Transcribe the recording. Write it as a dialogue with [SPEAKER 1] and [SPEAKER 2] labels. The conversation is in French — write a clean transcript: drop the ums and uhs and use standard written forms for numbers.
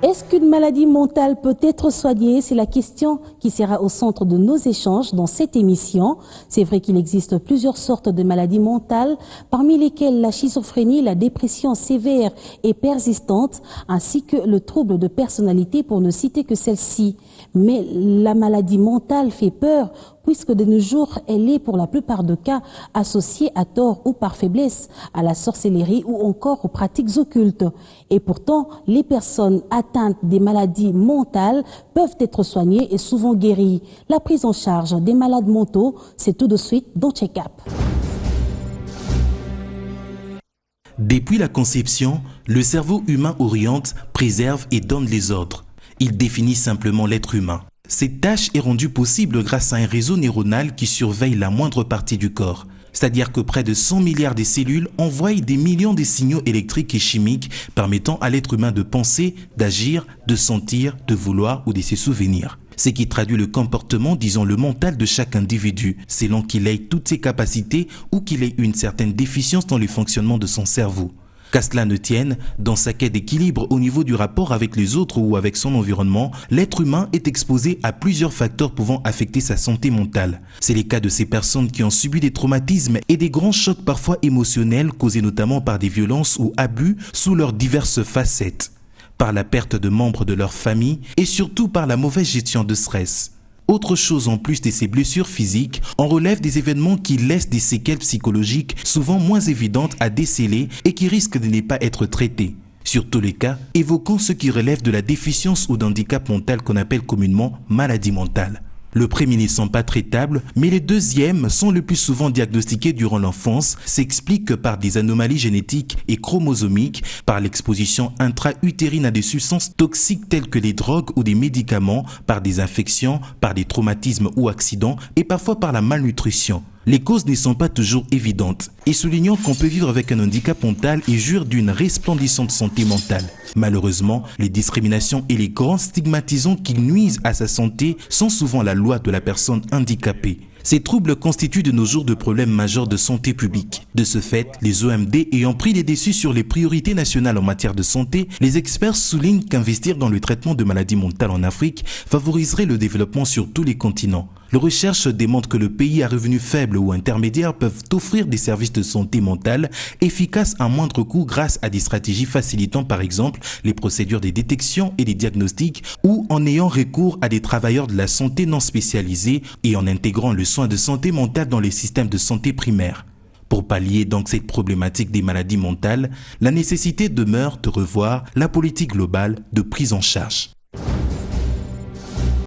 [SPEAKER 1] Est-ce qu'une maladie mentale peut être soignée? C'est la question qui sera au centre de nos échanges dans cette émission. C'est vrai qu'il existe plusieurs sortes de maladies mentales, parmi lesquelles la schizophrénie, la dépression sévère et persistante, ainsi que le trouble de personnalité pour ne citer que celle-ci. Mais la maladie mentale fait peur, puisque de nos jours, elle est pour la plupart des cas associée à tort ou par faiblesse à la sorcellerie ou encore aux pratiques occultes. Et pourtant, les personnes atteintes des maladies mentales peuvent être soignées et souvent guéries. La prise en charge des malades mentaux, c'est tout de suite dans Check-up.
[SPEAKER 2] Depuis la conception, le cerveau humain oriente, préserve et donne les ordres. Il définit simplement l'être humain. Cette tâche est rendue possible grâce à un réseau neuronal qui surveille la moindre partie du corps. C'est-à-dire que près de 100 milliards de cellules envoient des millions de signaux électriques et chimiques permettant à l'être humain de penser, d'agir, de sentir, de vouloir ou de se souvenir. Ce qui traduit le comportement, disons le mental de chaque individu, selon qu'il ait toutes ses capacités ou qu'il ait une certaine déficience dans le fonctionnement de son cerveau. Qu'à cela ne tienne, dans sa quête d'équilibre au niveau du rapport avec les autres ou avec son environnement, l'être humain est exposé à plusieurs facteurs pouvant affecter sa santé mentale. C'est le cas de ces personnes qui ont subi des traumatismes et des grands chocs parfois émotionnels causés notamment par des violences ou abus sous leurs diverses facettes, par la perte de membres de leur famille et surtout par la mauvaise gestion de stress. Autre chose en plus de ces blessures physiques, on relève des événements qui laissent des séquelles psychologiques souvent moins évidentes à déceler et qui risquent de ne pas être traitées. Sur tous les cas, évoquons ce qui relève de la déficience ou d'handicap mental qu'on appelle communément maladie mentale. Le premier ne sont pas traitables, mais les deuxièmes sont le plus souvent diagnostiqués durant l'enfance, s'expliquent par des anomalies génétiques et chromosomiques, par l'exposition intra-utérine à des substances toxiques telles que les drogues ou des médicaments, par des infections, par des traumatismes ou accidents et parfois par la malnutrition. Les causes ne sont pas toujours évidentes et soulignons qu'on peut vivre avec un handicap mental et jouir d'une resplendissante santé mentale. Malheureusement, les discriminations et les grands stigmatisants qui nuisent à sa santé sont souvent la loi de la personne handicapée. Ces troubles constituent de nos jours de problèmes majeurs de santé publique. De ce fait, les OMD ayant pris les dessus sur les priorités nationales en matière de santé, les experts soulignent qu'investir dans le traitement de maladies mentales en Afrique favoriserait le développement sur tous les continents. Les recherches démontrent que le pays à revenus faibles ou intermédiaires peuvent offrir des services de santé mentale efficaces à moindre coût grâce à des stratégies facilitant par exemple les procédures de détection et des diagnostics ou en ayant recours à des travailleurs de la santé non spécialisés et en intégrant le soin de santé mentale dans les systèmes de santé primaires. Pour pallier donc cette problématique des maladies mentales, la nécessité demeure de revoir la politique globale de prise en charge.